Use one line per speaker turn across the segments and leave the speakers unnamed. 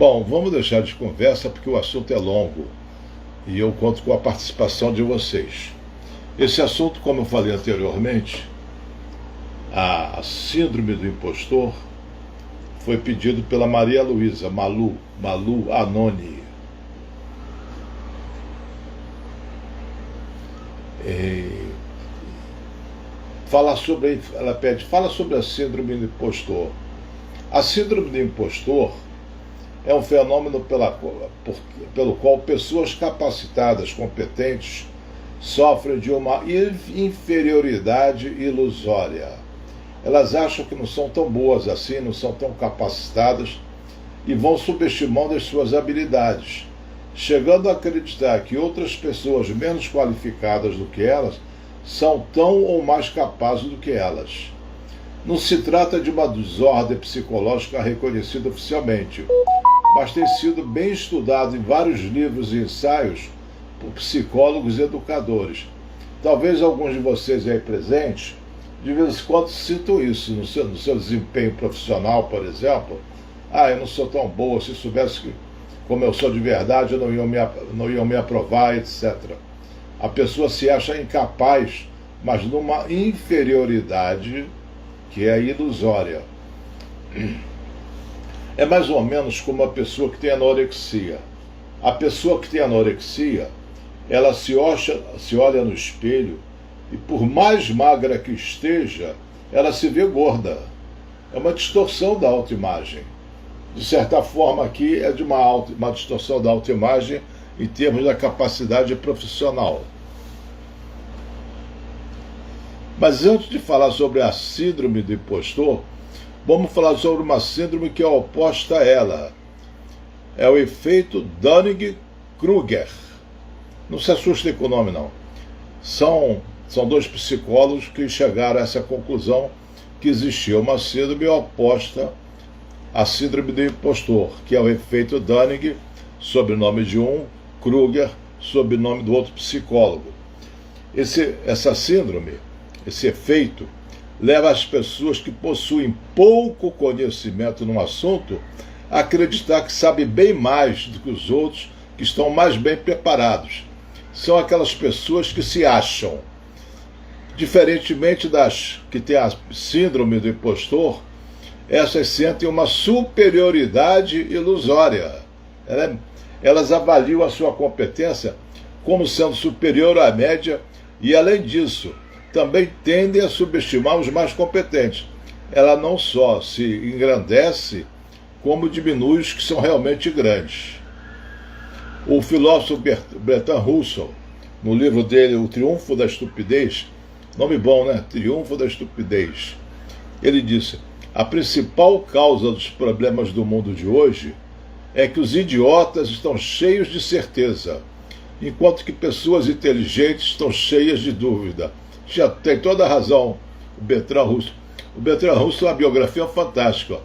Bom, vamos deixar de conversa porque o assunto é longo e eu conto com a participação de vocês. Esse assunto, como eu falei anteriormente, a síndrome do impostor, foi pedido pela Maria Luísa Malu Anoni. Ela pede, fala sobre a síndrome do impostor. A síndrome do impostor é um fenômeno pelo qual pessoas capacitadas, competentes, sofrem de uma inferioridade ilusória. Elas acham que não são tão boas assim, não são tão capacitadas e vão subestimando as suas habilidades, chegando a acreditar que outras pessoas menos qualificadas do que elas são tão ou mais capazes do que elas. Não se trata de uma desordem psicológica reconhecida oficialmente, mas tem sido bem estudado em vários livros e ensaios por psicólogos e educadores. Talvez alguns de vocês aí presentes, de vez em quando, sintam isso no seu desempenho profissional, por exemplo. Eu não sou tão boa, se soubesse que, como eu sou de verdade, não iam me aprovar, etc. A pessoa se acha incapaz, mas numa inferioridade que é ilusória. É mais ou menos como a pessoa que tem anorexia. A pessoa que tem anorexia, ela se olha no espelho e, por mais magra que esteja, ela se vê gorda. É uma distorção da autoimagem. De certa forma, aqui é de uma distorção da autoimagem em termos da capacidade profissional. Mas antes de falar sobre a síndrome do impostor, vamos falar sobre uma síndrome que é oposta a ela. É o efeito Dunning-Kruger. Não se assustem com o nome, não. São dois psicólogos que chegaram a essa conclusão, que existia uma síndrome oposta à síndrome do impostor, que é o efeito Dunning, sobrenome de um, Kruger, sobrenome do outro psicólogo. Essa síndrome, esse efeito, leva as pessoas que possuem pouco conhecimento num assunto a acreditar que sabem bem mais do que os outros que estão mais bem preparados. São aquelas pessoas que se acham. Diferentemente das que têm a síndrome do impostor, essas sentem uma superioridade ilusória. Elas avaliam a sua competência como sendo superior à média e, além disso, também tendem a subestimar os mais competentes. Ela não só se engrandece, como diminui os que são realmente grandes. O filósofo Bertrand Russell, no livro dele, O Triunfo da Estupidez, nome bom, né? Triunfo da Estupidez, ele disse: a principal causa dos problemas do mundo de hoje é que os idiotas estão cheios de certeza, enquanto que pessoas inteligentes estão cheias de dúvida. Já tem toda a razão o Bertrand Russell. O Bertrand Russell é uma biografia fantástica.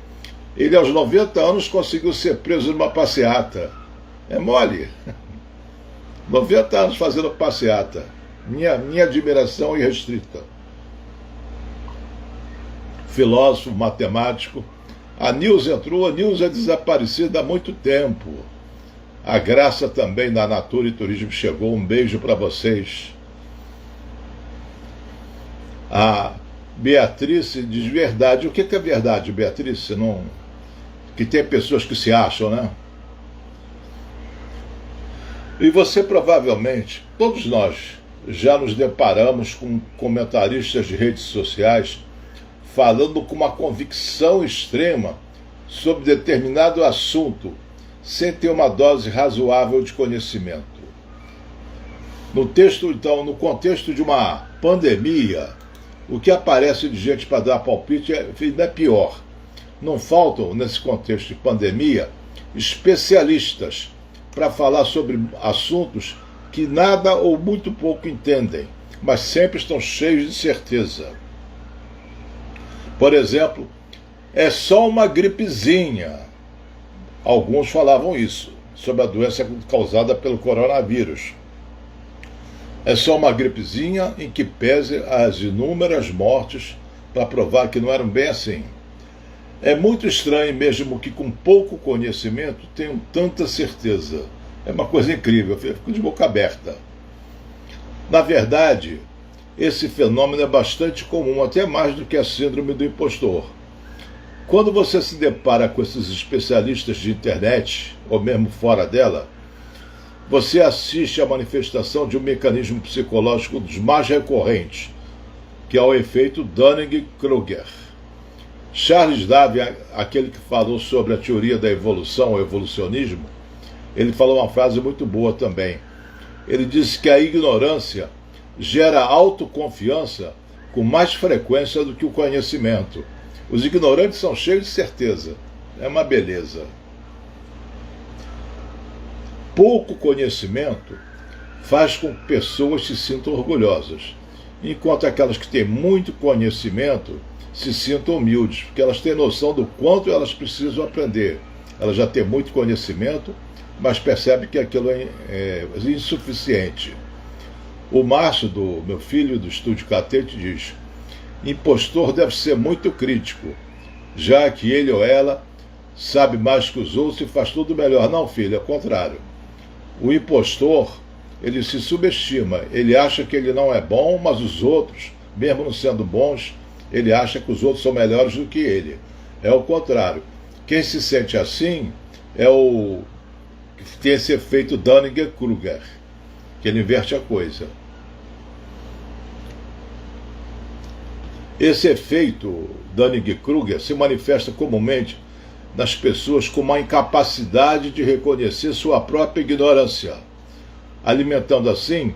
Ele, aos 90 anos, conseguiu ser preso numa passeata. É mole. 90 anos fazendo passeata. Minha admiração irrestrita. Filósofo, matemático. A Nilce entrou, a Nilce é desaparecida há muito tempo. A Graça também, da Natura e Turismo, chegou. Um beijo para vocês. A Beatriz diz verdade. O que é verdade, Beatriz? Não... Que tem pessoas que se acham, né? E você provavelmente, todos nós, já nos deparamos com comentaristas de redes sociais falando com uma convicção extrema sobre determinado assunto, sem ter uma dose razoável de conhecimento. No contexto de uma pandemia, o que aparece de gente para dar palpite é pior. Não faltam, nesse contexto de pandemia, especialistas para falar sobre assuntos que nada ou muito pouco entendem, mas sempre estão cheios de certeza. Por exemplo, é só uma gripezinha. Alguns falavam isso, sobre a doença causada pelo coronavírus. É só uma gripezinha, em que pese as inúmeras mortes para provar que não eram bem assim. É muito estranho mesmo que com pouco conhecimento tenham tanta certeza. É uma coisa incrível, eu fico de boca aberta. Na verdade, esse fenômeno é bastante comum, até mais do que a síndrome do impostor. Quando você se depara com esses especialistas de internet, ou mesmo fora dela, você assiste à manifestação de um mecanismo psicológico dos mais recorrentes, que é o efeito Dunning-Kruger. Charles Darwin, aquele que falou sobre a teoria da evolução, o evolucionismo, ele falou uma frase muito boa também. Ele disse que a ignorância gera autoconfiança com mais frequência do que o conhecimento. Os ignorantes são cheios de certeza. É uma beleza. Pouco conhecimento faz com que pessoas se sintam orgulhosas, enquanto aquelas que têm muito conhecimento se sintam humildes, porque elas têm noção do quanto elas precisam aprender. Elas já têm muito conhecimento, mas percebem que aquilo é insuficiente. O Márcio, do meu filho do Estúdio Catete, diz: impostor deve ser muito crítico, já que ele ou ela sabe mais que os outros e faz tudo melhor. Não, filho, é o contrário. O impostor, ele se subestima, ele acha que ele não é bom, mas os outros, mesmo não sendo bons, ele acha que os outros são melhores do que ele. É o contrário. Quem se sente assim é o que tem esse efeito Dunning-Kruger, que ele inverte a coisa. Esse efeito Dunning-Kruger se manifesta comumente nas pessoas com uma incapacidade de reconhecer sua própria ignorância, alimentando assim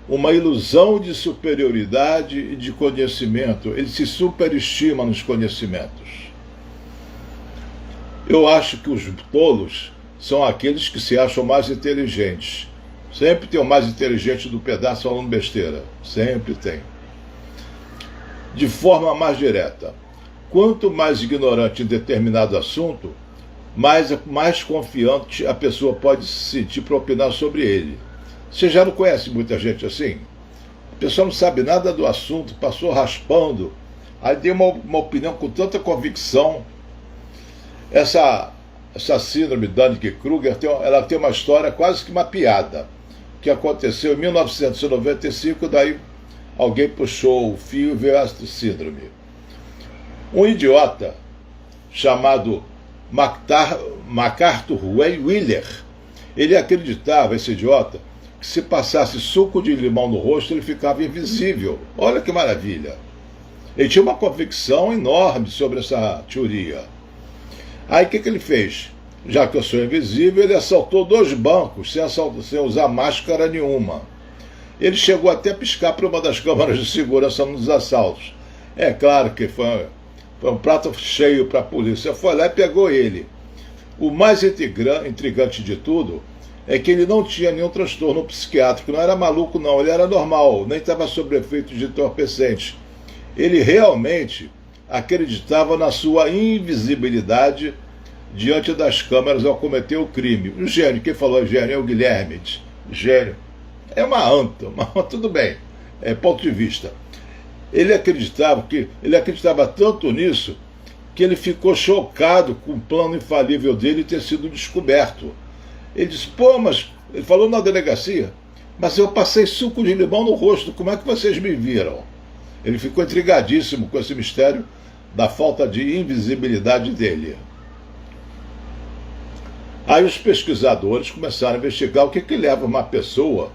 uma ilusão de superioridade e de conhecimento. Ele se superestima nos conhecimentos. Eu acho que os tolos são aqueles que se acham mais inteligentes. Sempre tem o mais inteligente do pedaço falando besteira. Sempre tem. De forma mais direta, quanto mais ignorante em determinado assunto, mais confiante a pessoa pode se sentir para opinar sobre ele. Você já não conhece muita gente assim? A pessoa não sabe nada do assunto, passou raspando, aí deu uma opinião com tanta convicção. Essa síndrome Dunning-Kruger ela tem uma história quase que uma piada, que aconteceu em 1995, daí alguém puxou o fio e veio essa síndrome. Um idiota chamado MacArthur Wheeler, ele acreditava, esse idiota, que se passasse suco de limão no rosto ele ficava invisível. Olha que maravilha. Ele tinha uma convicção enorme sobre essa teoria. Aí o que ele fez? Já que eu sou invisível, ele assaltou 2 bancos sem usar máscara nenhuma. Ele chegou até a piscar para uma das câmaras de segurança nos assaltos. É claro que foi um prato cheio para a polícia. Foi lá e pegou ele. O mais intrigante de tudo é que ele não tinha nenhum transtorno psiquiátrico. Não era maluco, não. Ele era normal. Nem estava sob efeito de entorpecentes. Ele realmente acreditava na sua invisibilidade diante das câmeras ao cometer o crime. O gênio, quem falou gênio é o Guilherme. Gênio. É uma anta, mas tudo bem, é ponto de vista. Ele acreditava tanto nisso que ele ficou chocado com o plano infalível dele ter sido descoberto. Ele disse: pô, mas ele falou na delegacia, mas eu passei suco de limão no rosto, como é que vocês me viram? Ele ficou intrigadíssimo com esse mistério da falta de invisibilidade dele. Aí os pesquisadores começaram a investigar o que leva uma pessoa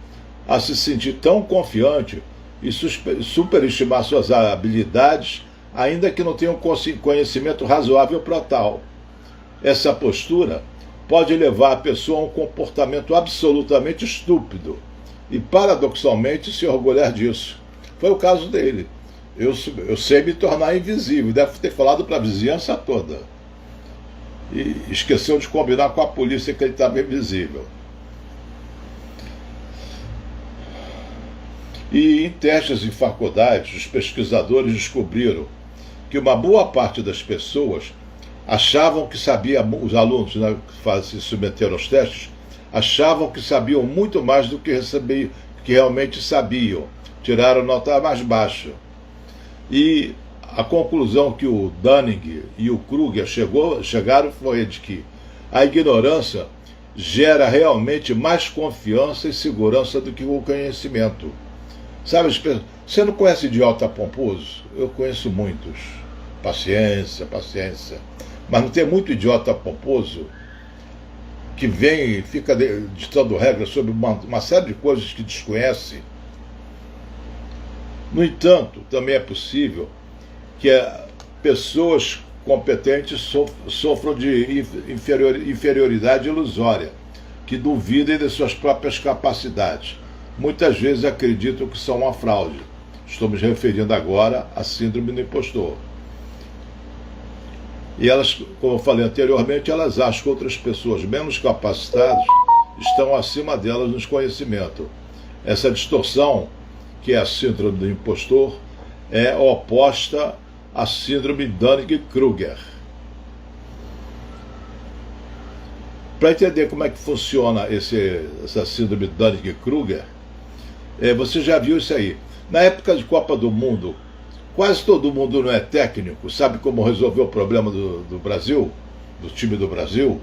a se sentir tão confiante e superestimar suas habilidades, ainda que não tenha um conhecimento razoável para tal. Essa postura pode levar a pessoa a um comportamento absolutamente estúpido e, paradoxalmente, se orgulhar disso. Foi o caso dele. Eu sei me tornar invisível, deve ter falado para a vizinhança toda. E esqueceu de combinar com a polícia que ele estava invisível. E em testes em faculdades, os pesquisadores descobriram que uma boa parte das pessoas achavam que sabiam, os alunos, né, que se submeteram aos testes, achavam que sabiam muito mais do que realmente sabiam, tiraram nota mais baixa. E A conclusão que o Dunning e o Kruger chegaram foi de que a ignorância gera realmente mais confiança e segurança do que o conhecimento. Sabe, você não conhece idiota pomposo? Eu conheço muitos. Paciência, paciência. Mas não tem muito idiota pomposo que vem e fica ditando regras sobre uma série de coisas que desconhece? No entanto, também é possível que pessoas competentes sofram de inferioridade ilusória, que duvidem de suas próprias capacidades. Muitas vezes acreditam que são uma fraude. Estamos referindo agora à síndrome do impostor. E elas, como eu falei anteriormente, elas acham que outras pessoas menos capacitadas estão acima delas nos conhecimentos. Essa distorção, que é a síndrome do impostor, é oposta à síndrome Dunning-Kruger. Para entender como é que funciona essa síndrome Dunning-Kruger, você já viu isso aí. Na época de Copa do Mundo, quase todo mundo não é técnico, sabe como resolver o problema do Brasil, do time do Brasil.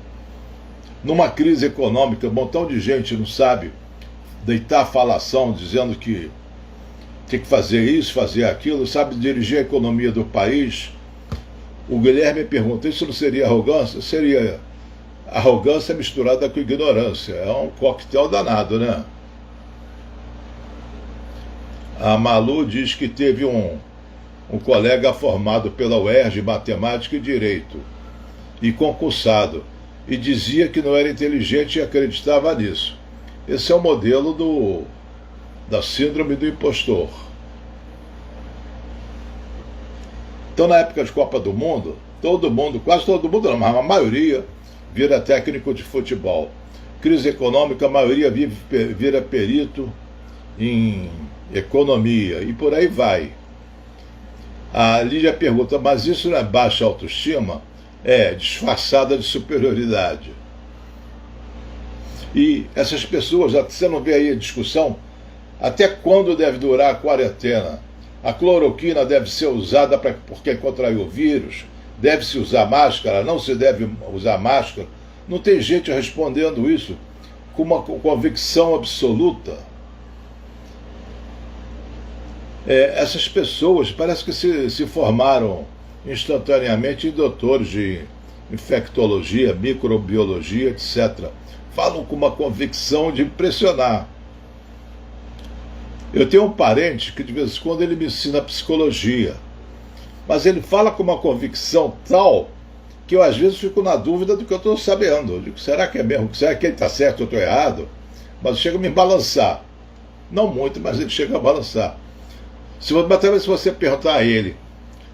Numa crise econômica, um montão de gente não sabe deitar a falação dizendo que tem que fazer isso, fazer aquilo, sabe dirigir a economia do país. O Guilherme pergunta, isso não seria arrogância? Seria arrogância misturada com ignorância. É um coquetel danado, né? A Malu diz que teve um colega formado pela UERJ em matemática e direito, e concursado, e dizia que não era inteligente e acreditava nisso. Esse é o modelo da síndrome do impostor. Então, na época de Copa do Mundo, quase todo mundo não, mas a maioria vira técnico de futebol. Crise econômica, a maioria vira perito em economia, e por aí vai. A Lídia pergunta, mas isso não é baixa autoestima? É, disfarçada de superioridade. E essas pessoas, você não vê aí a discussão? Até quando deve durar a quarentena? A cloroquina deve ser usada por quem contraiu o vírus? Deve-se usar máscara? Não se deve usar máscara? Não tem gente respondendo isso com uma convicção absoluta. Essas pessoas parece que se formaram instantaneamente em doutores de infectologia, microbiologia, etc. Falam com uma convicção de impressionar. Eu tenho um parente que de vez em quando ele me ensina psicologia, mas ele fala com uma convicção tal que eu às vezes fico na dúvida do que eu estou sabendo. Eu digo, será que é mesmo? Será que ele está certo ou eu estou errado? Mas chega a me balançar. Não muito, mas ele chega a balançar. Talvez se você perguntar a ele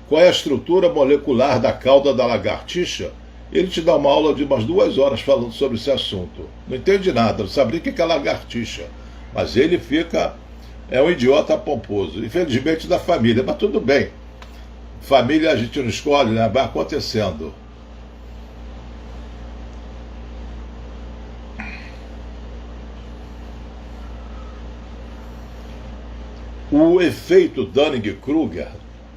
qual é a estrutura molecular da cauda da lagartixa, ele te dá uma aula de umas 2 horas falando sobre esse assunto. Não entende nada, não sabe nem o que é lagartixa. Mas ele é um idiota pomposo. Infelizmente da família, mas tudo bem. Família a gente não escolhe, né? Vai acontecendo. O efeito Dunning-Kruger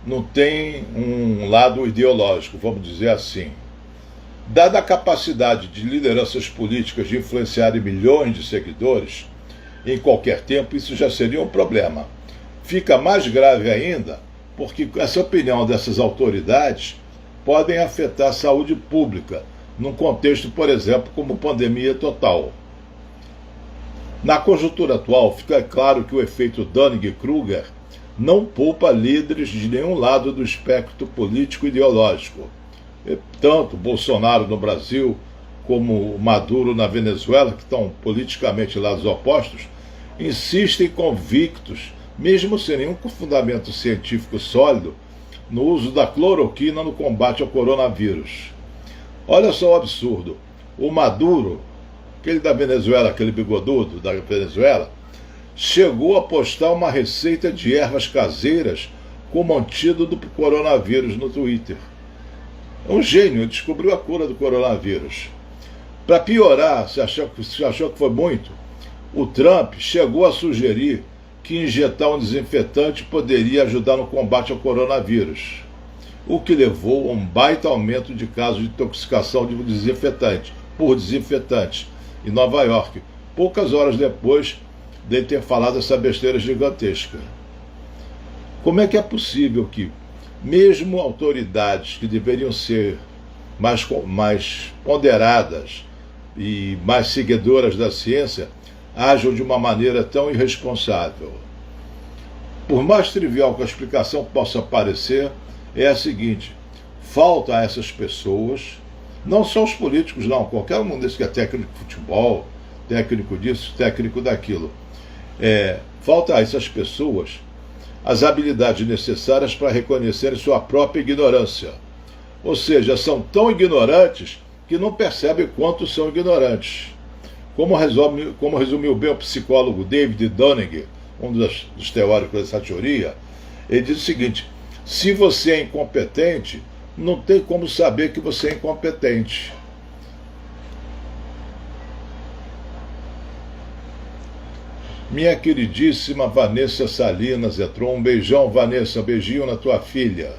não tem um lado ideológico, vamos dizer assim. Dada a capacidade de lideranças políticas de influenciarem milhões de seguidores, em qualquer tempo, isso já seria um problema. Fica mais grave ainda porque essa opinião dessas autoridades podem afetar a saúde pública, num contexto, por exemplo, como pandemia total. Na conjuntura atual, fica claro que o efeito Dunning-Kruger não poupa líderes de nenhum lado do espectro político-ideológico. Tanto Bolsonaro no Brasil como Maduro na Venezuela, que estão politicamente lados opostos, insistem convictos, mesmo sem nenhum fundamento científico sólido, no uso da cloroquina no combate ao coronavírus. Olha só o absurdo. O Maduro, aquele da Venezuela, aquele bigodudo da Venezuela, chegou a postar uma receita de ervas caseiras como antídoto do coronavírus no Twitter. É um gênio, descobriu a cura do coronavírus. Para piorar, se achou que foi muito, o Trump chegou a sugerir que injetar um desinfetante poderia ajudar no combate ao coronavírus. o que levou a um baita aumento de casos de intoxicação por desinfetantes em Nova York, poucas horas depois de ter falado essa besteira gigantesca. Como é que é possível que, mesmo autoridades que deveriam ser mais ponderadas e mais seguidoras da ciência, ajam de uma maneira tão irresponsável? Por mais trivial que a explicação possa parecer, é a seguinte: falta a essas pessoas, não só os políticos não, qualquer um desses que é técnico de futebol, técnico disso, técnico daquilo, falta a essas pessoas as habilidades necessárias para reconhecerem sua própria ignorância. Ou seja, são tão ignorantes que não percebem quanto são ignorantes. Como resumiu bem o psicólogo David Dunning, um dos teóricos dessa teoria, ele diz o seguinte: se você é incompetente, não tem como saber que você é incompetente. Minha queridíssima Vanessa Salinas entrou. Um beijão, Vanessa, um beijinho na tua filha.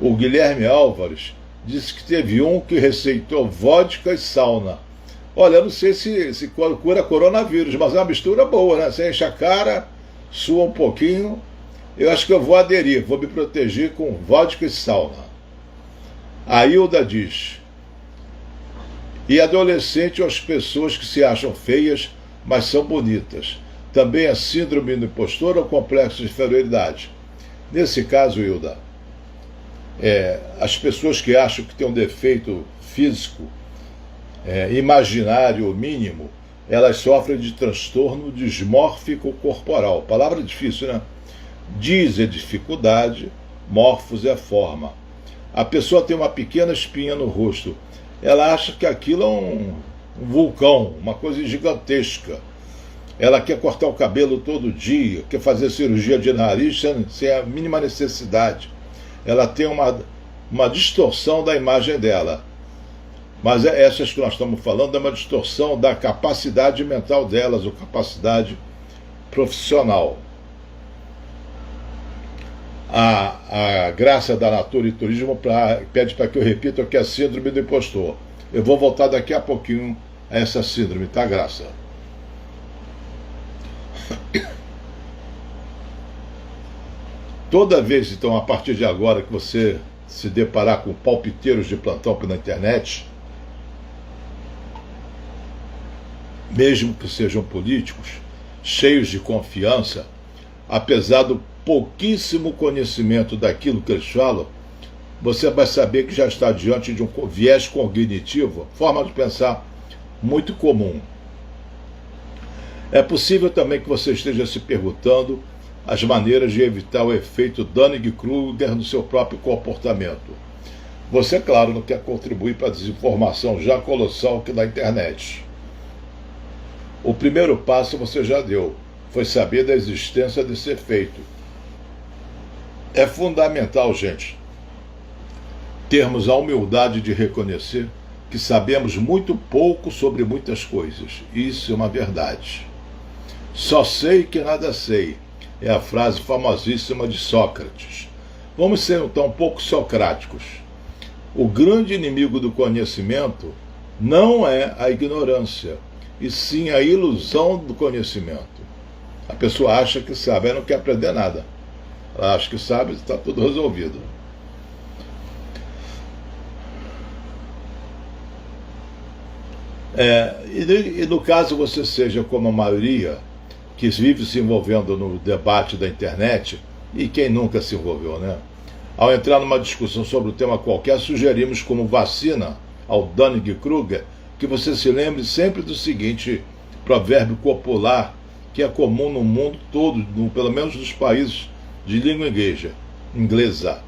O Guilherme Álvares disse que teve um que receitou vodka e sauna. Olha, eu não sei se cura coronavírus, mas é uma mistura boa, né? Você enche a cara, sua um pouquinho. Eu acho que eu vou aderir, vou me proteger com vodka e sauna. A Hilda diz: e adolescente ou as pessoas que se acham feias, mas são bonitas. Também é síndrome do impostor ou complexo de inferioridade? Nesse caso, Hilda, as pessoas que acham que tem um defeito físico, imaginário mínimo, elas sofrem de transtorno dismórfico corporal. Palavra difícil, né? Dis é dificuldade, morfos é forma. A pessoa tem uma pequena espinha no rosto. Ela acha que aquilo é um vulcão, uma coisa gigantesca. Ela quer cortar o cabelo todo dia, quer fazer cirurgia de nariz sem a mínima necessidade. Ela tem uma distorção da imagem dela. Mas essas que nós estamos falando é uma distorção da capacidade mental delas, ou capacidade profissional. A Graça da Natura e Turismo pede para que eu repita o que é a síndrome do impostor. Eu vou voltar daqui a pouquinho a essa síndrome, tá, Graça? Toda vez, então, a partir de agora, que você se deparar com palpiteiros de plantão pela internet, mesmo que sejam políticos, cheios de confiança, apesar do pouquíssimo conhecimento daquilo que eles falam, você vai saber que já está diante de um viés cognitivo, forma de pensar muito comum. É possível também que você esteja se perguntando as maneiras de evitar o efeito Dunning-Kruger no seu próprio comportamento. Você, claro, não quer contribuir para a desinformação já colossal aqui na internet. O primeiro passo você já deu, foi saber da existência desse efeito. É fundamental, gente, termos a humildade de reconhecer que sabemos muito pouco sobre muitas coisas. Isso é uma verdade. Só sei que nada sei, é a frase famosíssima de Sócrates. Vamos ser então um pouco socráticos. O grande inimigo do conhecimento não é a ignorância, e sim a ilusão do conhecimento. A pessoa acha que sabe, ela não quer aprender nada. Ela acha que sabe e está tudo resolvido. E no caso você seja como a maioria que vive se envolvendo no debate da internet, e quem nunca se envolveu, né? Ao entrar numa discussão sobre o tema qualquer, sugerimos como vacina ao Dunning-Kruger que você se lembre sempre do seguinte provérbio popular que é comum no mundo todo, pelo menos nos países de língua inglesa.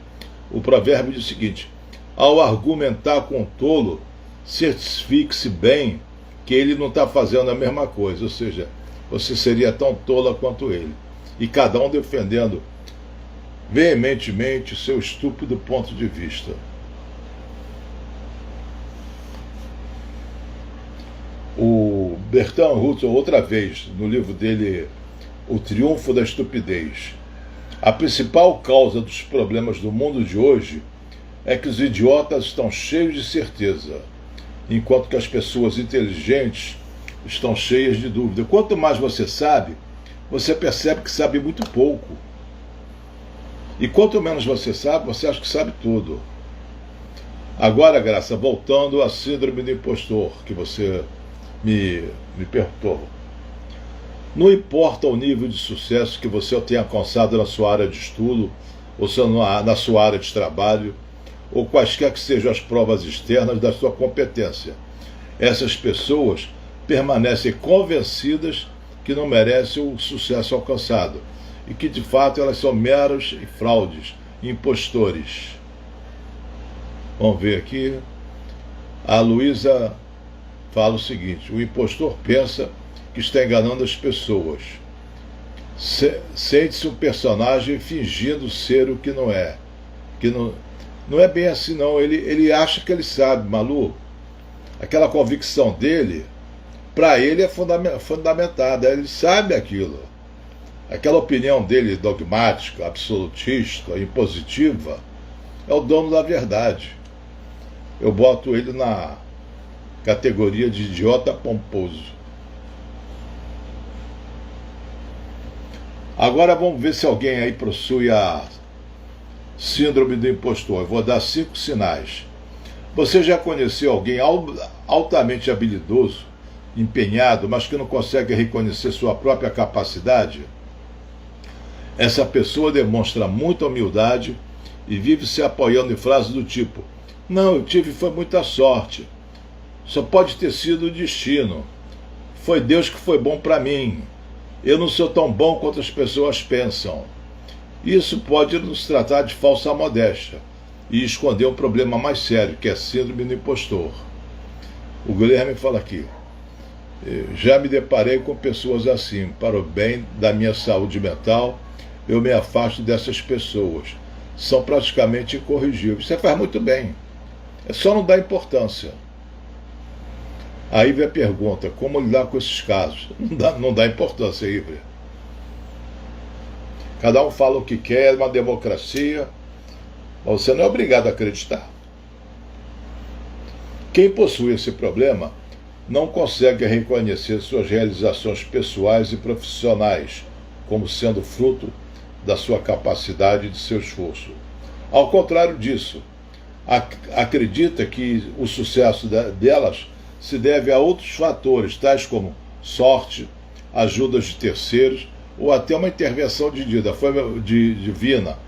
O provérbio diz o seguinte: ao argumentar com o tolo, certifique-se bem que ele não está fazendo a mesma coisa, ou seja, você seria tão tola quanto ele. E cada um defendendo veementemente seu estúpido ponto de vista. O Bertrand Russell, outra vez, no livro dele O Triunfo da Estupidez, A principal causa dos problemas do mundo de hoje é que os idiotas estão cheios de certeza, enquanto que as pessoas inteligentes estão cheias de dúvida. Quanto mais você sabe, você percebe que sabe muito pouco. E quanto menos você sabe, você acha que sabe tudo. Agora, Graça, voltando à síndrome do impostor, que você me perguntou. Não importa o nível de sucesso que você tenha alcançado na sua área de estudo, ou na sua área de trabalho, ou quaisquer que sejam as provas externas da sua competência. Essas pessoas permanecem convencidas que não merecem o sucesso alcançado e que, de fato, elas são meros fraudes, impostores. Vamos ver aqui. A Luísa fala o seguinte: o impostor pensa que está enganando as pessoas. Sente-se um personagem fingindo ser o que não é. Não é bem assim, não. Ele acha que ele sabe, Malu. Aquela convicção dele, para ele é fundamentada. Ele sabe aquilo. Aquela opinião dele dogmática, absolutista, impositiva, é o dono da verdade. Eu boto ele na categoria de idiota pomposo. Agora vamos ver se alguém aí possui a síndrome do impostor. Eu vou dar 5 sinais. Você já conheceu alguém altamente habilidoso, empenhado, mas que não consegue reconhecer sua própria capacidade? Essa pessoa demonstra muita humildade e vive se apoiando em frases do tipo: não, eu tive foi muita sorte. Só pode ter sido o destino. Foi Deus que foi bom para mim. Eu não sou tão bom quanto as pessoas pensam. Isso pode nos tratar de falsa modéstia e esconder um problema mais sério, que é a síndrome do impostor. O Guilherme fala aqui: já me deparei com pessoas assim. Para o bem da minha saúde mental, eu me afasto dessas pessoas. São praticamente incorrigíveis. Você faz muito bem. É só não dar importância. Aí vem a pergunta: como lidar com esses casos? Não dá importância, Ivre. Cada um fala o que quer, é uma democracia, mas você não é obrigado a acreditar. Quem possui esse problema não consegue reconhecer suas realizações pessoais e profissionais como sendo fruto da sua capacidade e de seu esforço. Ao contrário disso, acredita que o sucesso delas se deve a outros fatores, tais como sorte, ajudas de terceiros, ou até uma intervenção divina.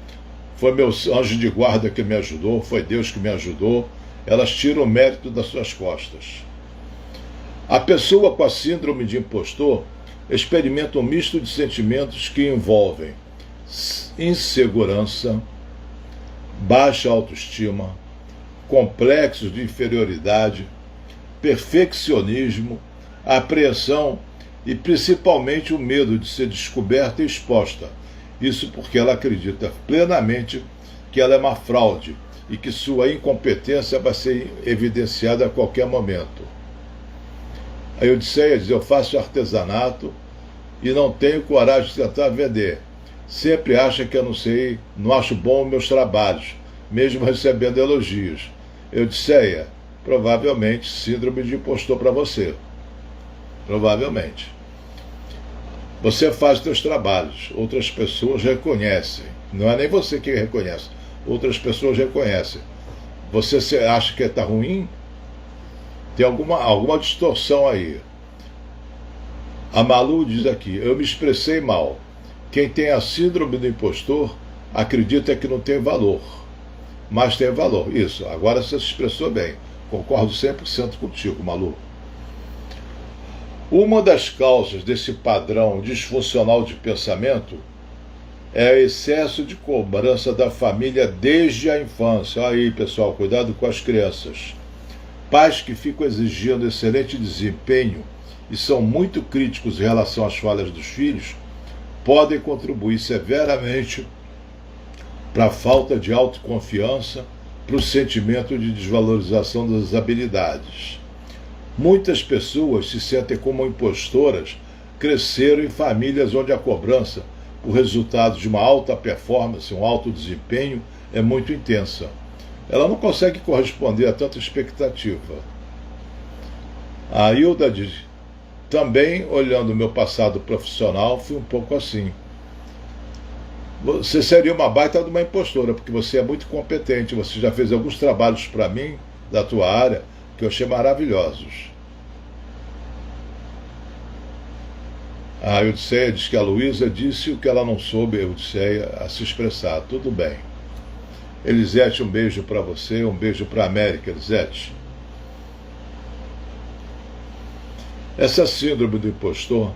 Foi meu anjo de guarda que me ajudou, foi Deus que me ajudou. Elas tiram o mérito das suas costas. A pessoa com a síndrome de impostor experimenta um misto de sentimentos que envolvem insegurança, baixa autoestima, complexos de inferioridade, perfeccionismo, apreensão e principalmente o medo de ser descoberta e exposta. Isso porque ela acredita plenamente que ela é uma fraude e que sua incompetência vai ser evidenciada a qualquer momento. A Odisseia diz: eu faço artesanato e não tenho coragem de tentar vender. Sempre acha que eu não acho bom meus trabalhos, mesmo recebendo elogios. Odisseia, provavelmente síndrome de impostor para você. Provavelmente. Você faz seus trabalhos, outras pessoas reconhecem. Não é nem você que reconhece, outras pessoas reconhecem. Você acha que está ruim? Tem alguma distorção aí. A Malu diz aqui: eu me expressei mal. Quem tem a síndrome do impostor acredita que não tem valor, mas tem valor. Isso, agora você se expressou bem. Concordo 100% contigo, Malu. Uma das causas desse padrão disfuncional de pensamento é o excesso de cobrança da família desde a infância. Aí, pessoal, cuidado com as crianças. Pais que ficam exigindo excelente desempenho e são muito críticos em relação às falhas dos filhos podem contribuir severamente para a falta de autoconfiança, para o sentimento de desvalorização das habilidades. Muitas pessoas se sentem como impostoras, cresceram em famílias onde a cobrança o resultado de uma alta performance, um alto desempenho, é muito intensa. Ela não consegue corresponder a tanta expectativa. A Hilda diz: também, olhando o meu passado profissional, fui um pouco assim. Você seria uma baita de uma impostora, porque você é muito competente, você já fez alguns trabalhos para mim, da tua área, que eu achei maravilhosos. A Eudceia diz que a Luísa disse o que ela não soube, a Eudceia, a se expressar. Tudo bem. Elisete, um beijo para você, um beijo para a América, Elisete. Essa síndrome do impostor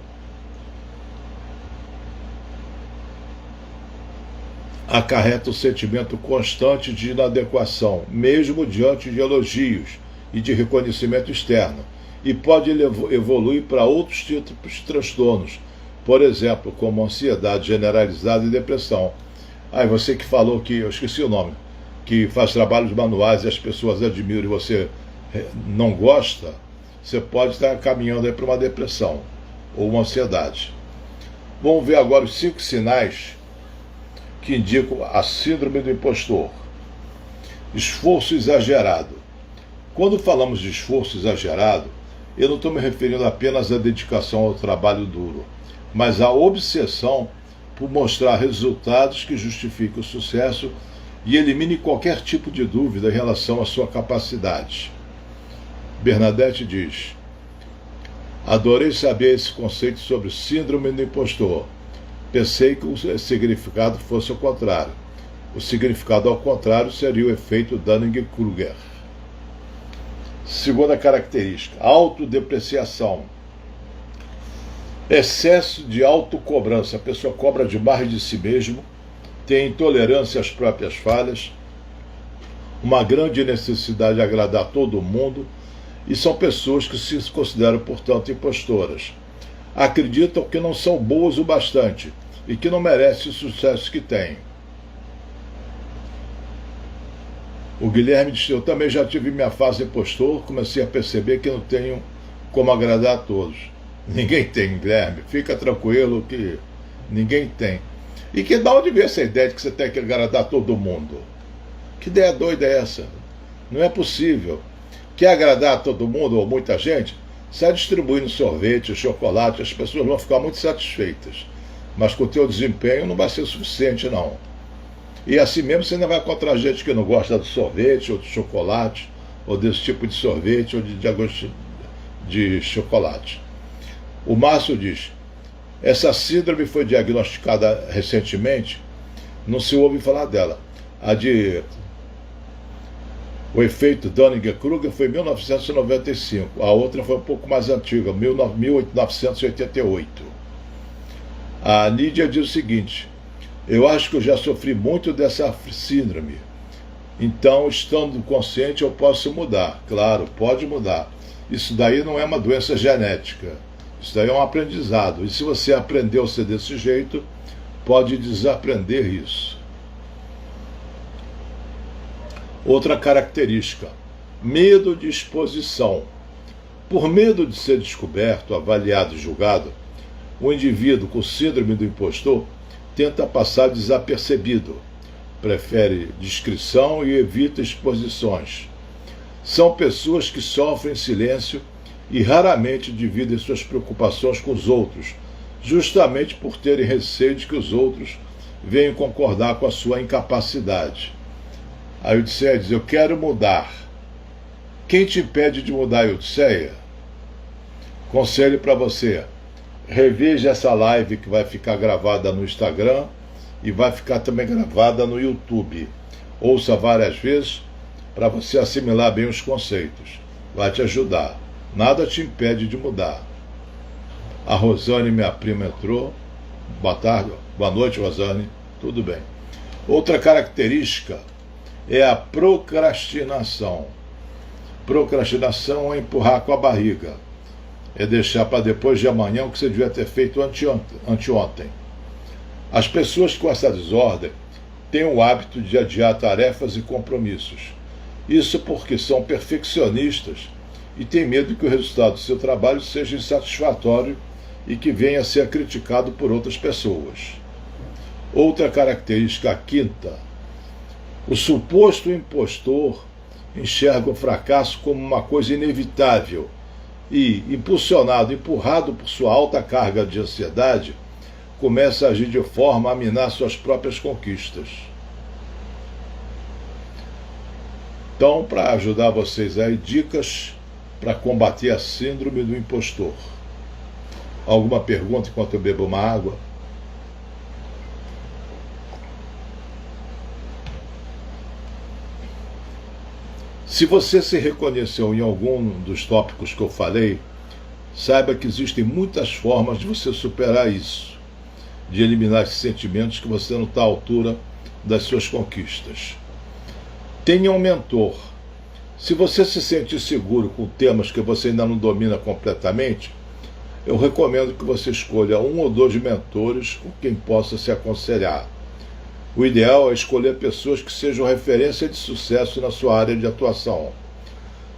acarreta o sentimento constante de inadequação, mesmo diante de elogios e de reconhecimento externo, e pode evoluir para outros tipos de transtornos, por exemplo, como ansiedade generalizada e depressão. Você que falou que, eu esqueci o nome, que faz trabalhos manuais e as pessoas admiram e você não gosta, você pode estar caminhando aí para uma depressão ou uma ansiedade. Vamos ver agora os 5 sinais que indicam a síndrome do impostor. Esforço exagerado. Quando falamos de esforço exagerado, eu não estou me referindo apenas à dedicação ao trabalho duro, mas à obsessão por mostrar resultados que justifiquem o sucesso e elimine qualquer tipo de dúvida em relação à sua capacidade. Bernadette diz: adorei saber esse conceito sobre síndrome do impostor. Pensei que o significado fosse o contrário. O significado ao contrário seria o efeito Dunning-Kruger. Segunda característica: autodepreciação. Excesso de autocobrança. A pessoa cobra demais de si mesmo, tem intolerância às próprias falhas, uma grande necessidade de agradar todo mundo, e são pessoas que se consideram, portanto, impostoras. Acreditam que não são boas o bastante e que não merecem o sucesso que têm. O Guilherme diz: eu também já tive minha fase impostor, comecei a perceber que não tenho como agradar a todos. Ninguém tem, Guilherme, fica tranquilo que ninguém tem. E que de onde vem essa ideia de que você tem que agradar todo mundo? Que ideia doida é essa? Não é possível. Quer agradar a todo mundo ou muita gente? Sai distribuindo sorvete, chocolate, as pessoas vão ficar muito satisfeitas. Mas com o teu desempenho não vai ser suficiente, não. E assim mesmo você ainda vai encontrar gente que não gosta de sorvete, ou de chocolate, ou desse tipo de sorvete, ou de chocolate. O Márcio diz: essa síndrome foi diagnosticada recentemente, não se ouve falar dela. O efeito Dunning-Kruger foi em 1995, a outra foi um pouco mais antiga, 1988. A Nídia diz o seguinte: eu acho que eu já sofri muito dessa síndrome, então, estando consciente, eu posso mudar. Claro, pode mudar. Isso daí não é uma doença genética, isso daí é um aprendizado, e se você aprendeu a ser desse jeito, pode desaprender isso. Outra característica: medo de exposição. Por medo de ser descoberto, avaliado e julgado, o indivíduo com síndrome do impostor tenta passar desapercebido, prefere discrição e evita exposições. São pessoas que sofrem em silêncio e raramente dividem suas preocupações com os outros, justamente por terem receio de que os outros venham concordar com a sua incapacidade. A Eudceia diz: eu quero mudar. Quem te impede de mudar, Eudceia? Conselho para você: reveja essa live que vai ficar gravada no Instagram e vai ficar também gravada no YouTube. Ouça várias vezes para você assimilar bem os conceitos. Vai te ajudar. Nada te impede de mudar. A Rosane, minha prima, entrou. Boa tarde, boa noite, Rosane. Tudo bem. Outra característica é a procrastinação. Procrastinação é empurrar com a barriga. É deixar para depois de amanhã o que você devia ter feito anteontem. As pessoas com essa desordem têm o hábito de adiar tarefas e compromissos. Isso porque são perfeccionistas e têm medo que o resultado do seu trabalho seja insatisfatório e que venha a ser criticado por outras pessoas. Outra característica, a quinta: o suposto impostor enxerga o fracasso como uma coisa inevitável e, empurrado por sua alta carga de ansiedade, começa a agir de forma a minar suas próprias conquistas. Então, para ajudar vocês aí, dicas para combater a síndrome do impostor. Alguma pergunta enquanto eu bebo uma água? Se você se reconheceu em algum dos tópicos que eu falei, saiba que existem muitas formas de você superar isso, de eliminar esses sentimentos que você não está à altura das suas conquistas. Tenha um mentor. Se você se sentir seguro com temas que você ainda não domina completamente, eu recomendo que você escolha um ou dois mentores com quem possa se aconselhar. O ideal é escolher pessoas que sejam referência de sucesso na sua área de atuação.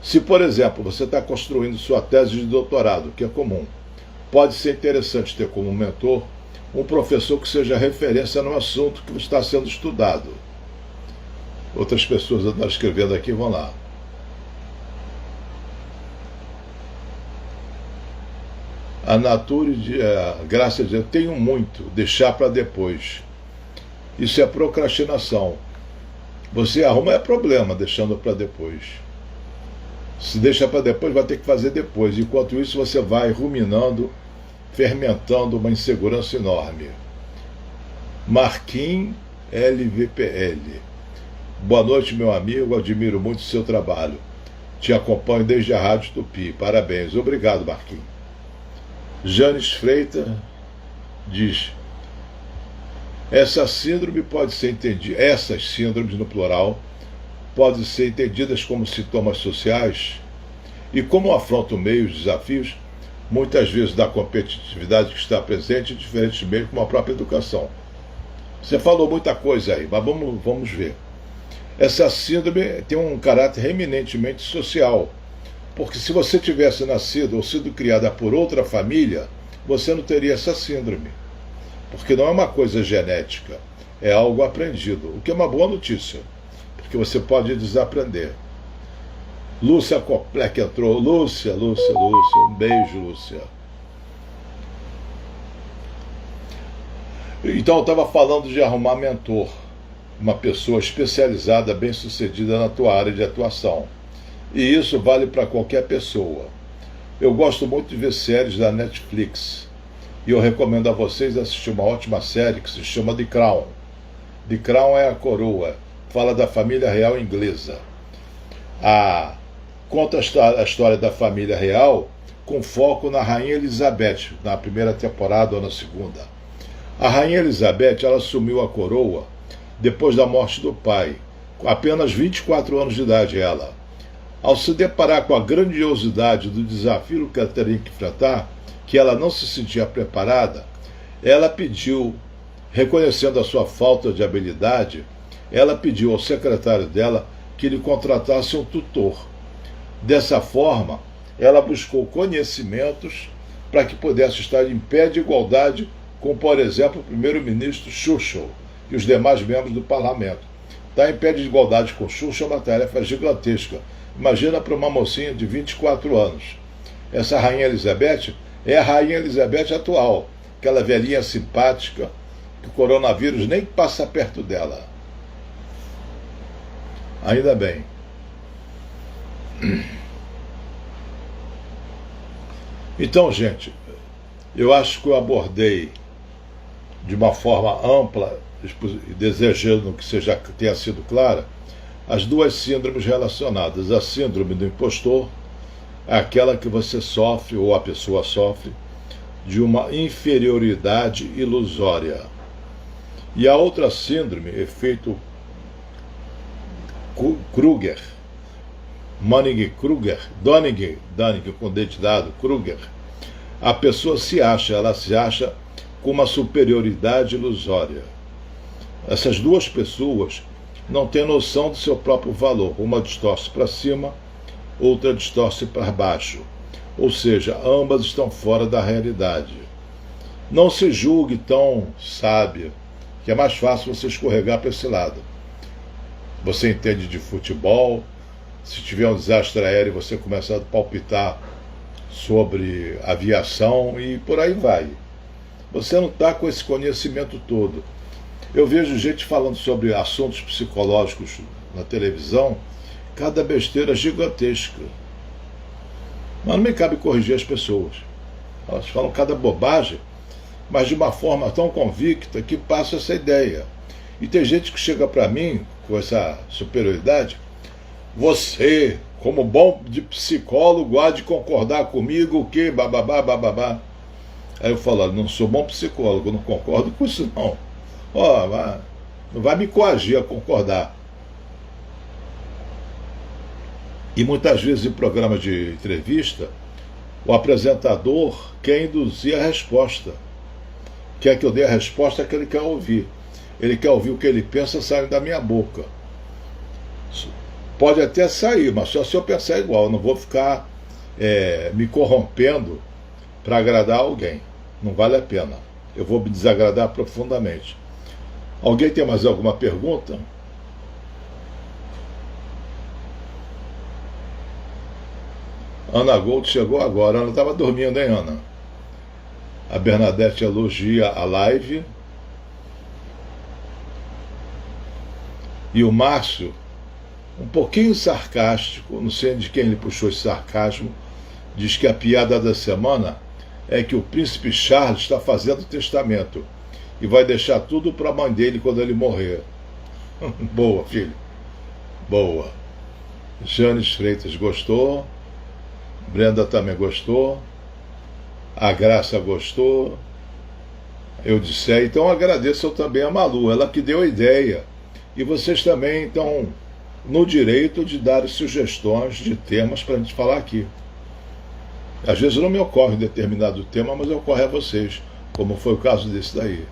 Se, por exemplo, você está construindo sua tese de doutorado, que é comum, pode ser interessante ter como mentor um professor que seja referência no assunto que está sendo estudado. Outras pessoas estão escrevendo aqui, vão lá. A Nature, graças a Deus, tenho muito, deixar para depois. Isso é procrastinação. Você arruma problema deixando para depois. Se deixa para depois, vai ter que fazer depois. Enquanto isso, você vai ruminando, fermentando uma insegurança enorme. Marquinhos LVPL. Boa noite, meu amigo. Admiro muito o seu trabalho. Te acompanho desde a Rádio Tupi. Parabéns. Obrigado, Marquinhos. Janes Freitas diz: essas síndromes no plural, podem ser entendidas como sintomas sociais e como afrontam meios, desafios, muitas vezes da competitividade que está presente em diferentes meios, como a própria educação. Você falou muita coisa aí, mas vamos ver. Essa síndrome tem um caráter eminentemente social, porque se você tivesse nascido ou sido criada por outra família, você não teria essa síndrome. Porque não é uma coisa genética, é algo aprendido, o que é uma boa notícia, porque você pode desaprender. Lúcia Coplec entrou. Lúcia, um beijo, Lúcia. Então eu estava falando de arrumar mentor, uma pessoa especializada, bem-sucedida na tua área de atuação. E isso vale para qualquer pessoa. Eu gosto muito de ver séries da Netflix. E eu recomendo a vocês assistir uma ótima série que se chama The Crown. The Crown é a coroa. Fala da família real inglesa. Conta a história da família real com foco na Rainha Elizabeth, na primeira temporada ou na segunda. A Rainha Elizabeth, ela assumiu a coroa depois da morte do pai, com apenas 24 anos de idade ela. Ao se deparar com a grandiosidade do desafio que ela teria que enfrentar, que ela não se sentia preparada, ela pediu, reconhecendo a sua falta de habilidade, ela pediu ao secretário dela que lhe contratasse um tutor. Dessa forma, ela buscou conhecimentos para que pudesse estar em pé de igualdade com, por exemplo, o primeiro-ministro Churchill e os demais membros do parlamento. Estar em pé de igualdade com Churchill é uma tarefa gigantesca. Imagina para uma mocinha de 24 anos. Essa Rainha Elizabeth é a Rainha Elizabeth atual, aquela velhinha simpática, que o coronavírus nem passa perto dela. Ainda bem. Então, gente, eu acho que eu abordei de uma forma ampla, desejando que tenha sido clara, as duas síndromes relacionadas. A síndrome do impostor é aquela que você sofre, ou a pessoa sofre, de uma inferioridade ilusória. E a outra síndrome, efeito Kruger, Dunning com dente dado, Kruger, a pessoa ela se acha com uma superioridade ilusória. Essas duas pessoas não têm noção do seu próprio valor. Uma distorce para cima, outra distorce para baixo. Ou seja, ambas estão fora da realidade. Não se julgue tão sábia que é mais fácil você escorregar para esse lado. Você entende de futebol, se tiver um desastre aéreo você começa a palpitar sobre aviação e por aí vai. Você não está com esse conhecimento todo. Eu vejo gente falando sobre assuntos psicológicos na televisão, cada besteira gigantesca. Mas não me cabe corrigir as pessoas. Elas falam cada bobagem, mas de uma forma tão convicta que passa essa ideia. E tem gente que chega para mim com essa superioridade: você, como bom de psicólogo, há de concordar comigo que bababá, bababá. Aí eu falo: não sou bom psicólogo, não concordo com isso não. Não vai me coagir a concordar. E muitas vezes em programas de entrevista, o apresentador quer induzir a resposta. Quer que eu dê a resposta que ele quer ouvir. Ele quer ouvir o que ele pensa saindo da minha boca. Pode até sair, mas só se eu pensar igual. Eu não vou ficar me corrompendo para agradar alguém. Não vale a pena. Eu vou me desagradar profundamente. Alguém tem mais alguma pergunta? Ana Gold chegou agora. Ana estava dormindo, hein, Ana? A Bernadette elogia a live. E o Márcio, um pouquinho sarcástico, não sei de quem ele puxou esse sarcasmo, diz que a piada da semana é que o príncipe Charles está fazendo testamento e vai deixar tudo para a mãe dele quando ele morrer. Boa, filho. Boa. Janes Freitas gostou. Brenda também gostou. A Graça gostou. Eu disse, então agradeço também a Malu, ela que deu a ideia. E vocês também estão no direito de dar sugestões de temas para a gente falar aqui. Às vezes não me ocorre um determinado tema, mas ocorre a vocês, como foi o caso desse daí.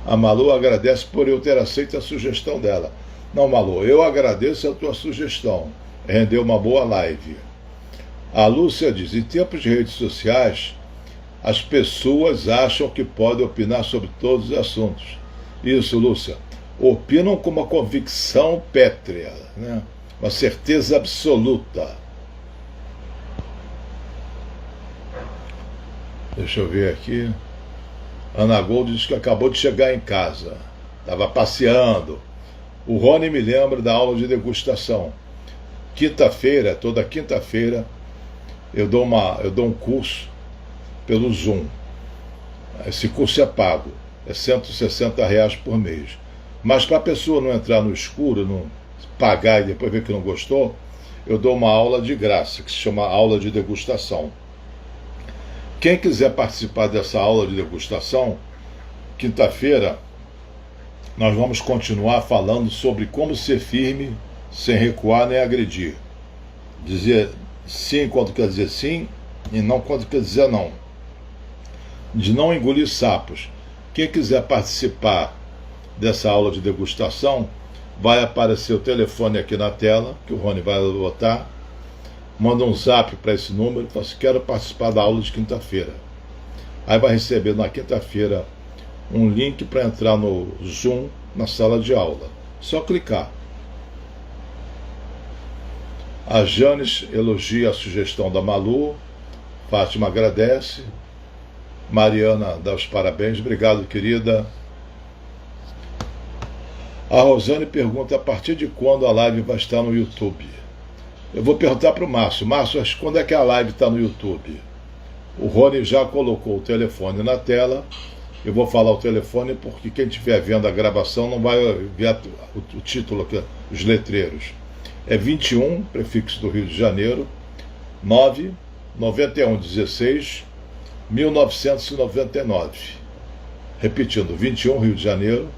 A Malu agradece por eu ter aceito a sugestão dela. Não, Malu, eu agradeço a tua sugestão. Rendeu uma boa live. A Lúcia diz, em tempos de redes sociais, as pessoas acham que podem opinar sobre todos os assuntos. Isso, Lúcia. Opinam com uma convicção pétrea, né? Uma certeza absoluta. Deixa eu ver aqui. Ana Gold diz que acabou de chegar em casa. Estava passeando. O Rony me lembra da aula de degustação. Quinta-feira, toda quinta-feira, eu dou um curso pelo Zoom. Esse curso é pago. É R$160 por mês. Mas para a pessoa não entrar no escuro, não pagar e depois ver que não gostou, eu dou uma aula de graça, que se chama aula de degustação. Quem quiser participar dessa aula de degustação, quinta-feira, nós vamos continuar falando sobre como ser firme, sem recuar nem agredir. Dizer sim quando quer dizer sim, e não quando quer dizer não. De não engolir sapos. Quem quiser participar dessa aula de degustação, vai aparecer o telefone aqui na tela, que o Rony vai botar. Manda um zap para esse número e fala assim, quero participar da aula de quinta-feira. Aí vai receber na quinta-feira um link para entrar no Zoom, na sala de aula. Só clicar. A Janes elogia a sugestão da Malu. Fátima agradece. Mariana dá os parabéns. Obrigado, querida. A Rosane pergunta a partir de quando a live vai estar no YouTube. Eu vou perguntar para o Márcio. Márcio, quando é que a live está no YouTube? O Rony já colocou o telefone na tela. Eu vou falar o telefone porque quem estiver vendo a gravação não vai ver o título aqui, os letreiros. É 21, prefixo do Rio de Janeiro, 99116 1999. Repetindo, 21, Rio de Janeiro,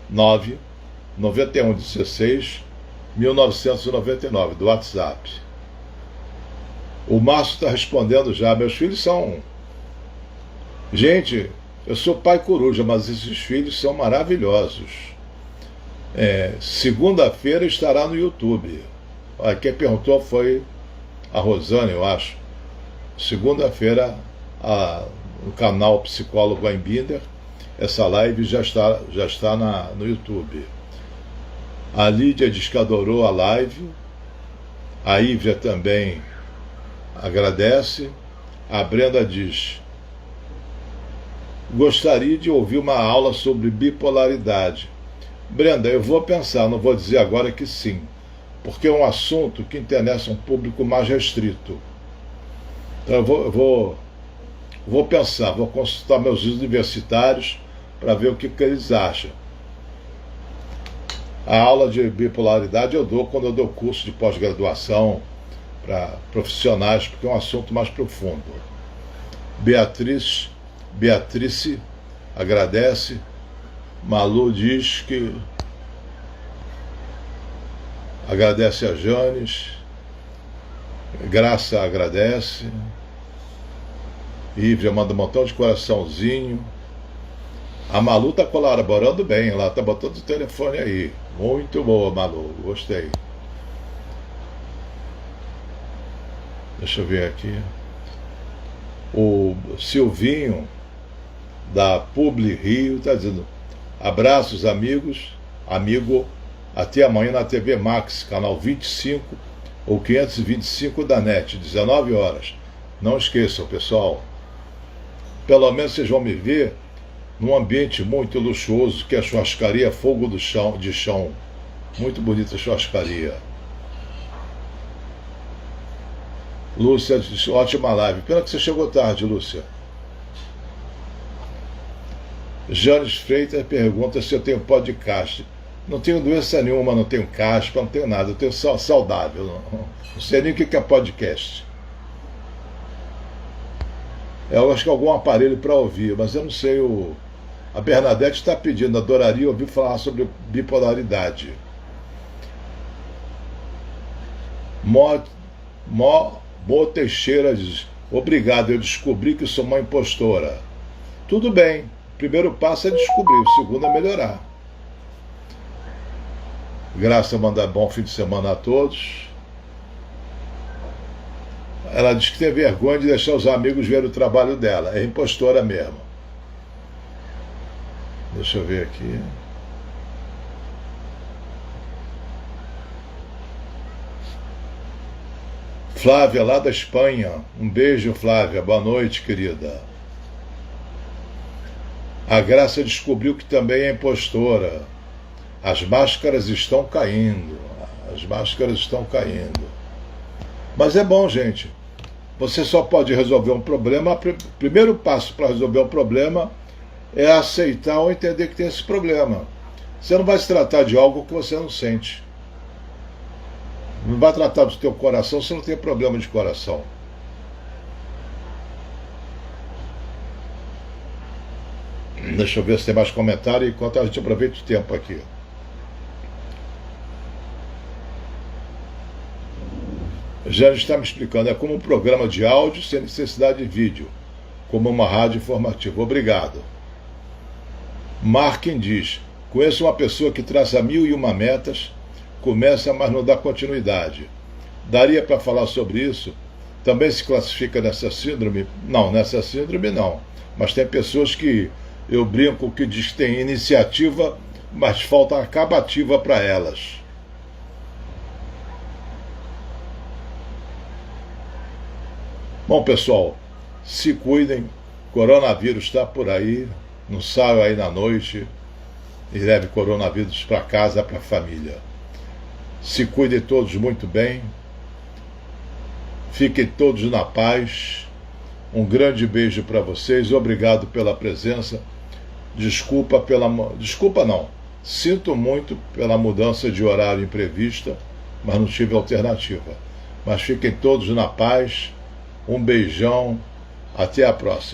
99116 1999, do WhatsApp. O Márcio está respondendo já. Meus filhos são... Gente, eu sou pai coruja, mas esses filhos são maravilhosos. Segunda-feira estará no YouTube. Quem perguntou foi a Rosane, eu acho. Segunda-feira, no canal Psicólogo Einbinder. essa live já está no YouTube. A Lídia diz que adorou a live. A Ívia também agradece. A Brenda diz: gostaria de ouvir uma aula sobre bipolaridade. Brenda, eu vou pensar, não vou dizer agora que sim, porque é um assunto que interessa um público mais restrito. Então eu vou pensar, vou consultar meus universitários para ver o que eles acham. A aula de bipolaridade eu dou quando eu dou curso de pós-graduação para profissionais, porque é um assunto mais profundo. Beatrice agradece. Malu diz que agradece a Janes. Graça agradece. Ívia manda um montão de coraçãozinho. A Malu está colaborando bem, ela está botando o telefone aí. Muito boa, Malu, gostei. Deixa eu ver aqui. O Silvinho, da Publi Rio, está dizendo: abraços, amigo, até amanhã na TV Max, canal 25 ou 525 da NET, 19 horas. Não esqueçam, pessoal. Pelo menos vocês vão me ver num ambiente muito luxuoso, que é a churrascaria Fogo de Chão. Muito bonita a churrascaria. Lúcia disse: ótima live. Pena que você chegou tarde, Lúcia. Janes Freitas pergunta se eu tenho podcast. Não tenho doença nenhuma, não tenho caspa, não tenho nada. Eu tenho saudável. Não sei nem o que é podcast. Eu acho que é algum aparelho para ouvir, mas eu não sei. A Bernadette está pedindo, adoraria ouvir falar sobre bipolaridade. Mo Teixeira diz: obrigado, eu descobri que sou uma impostora. Tudo bem, o primeiro passo é descobrir, o segundo é melhorar. Graça manda bom fim de semana a todos. Ela diz que tem vergonha de deixar os amigos ver o trabalho dela. É impostora mesmo. Deixa eu ver aqui. Flávia, lá da Espanha. Um beijo, Flávia. Boa noite, querida. A Graça descobriu que também é impostora. As máscaras estão caindo. As máscaras estão caindo. Mas é bom, gente. Você só pode resolver um problema. O primeiro passo para resolver um problema é aceitar ou entender que tem esse problema. Você não vai se tratar de algo que você não sente. Não vai tratar do teu coração se não tem problema de coração. Deixa eu ver se tem mais comentário enquanto a gente aproveita o tempo aqui. Já está me explicando, é como um programa de áudio sem necessidade de vídeo, como uma rádio informativa. Obrigado. Marquem diz: conheço uma pessoa que traça 1001 metas, começa, mas não dá continuidade. Daria para falar sobre isso? Também se classifica nessa síndrome? Não, nessa síndrome não. Mas tem pessoas que eu brinco que diz que tem iniciativa, mas falta acabativa para elas. Bom, pessoal, se cuidem, coronavírus está por aí, não saiam aí na noite e leve coronavírus para casa, para a família. Se cuidem todos muito bem, fiquem todos na paz, um grande beijo para vocês, obrigado pela presença, desculpa não, sinto muito pela mudança de horário imprevista, mas não tive alternativa. Mas fiquem todos na paz. Um beijão, até a próxima.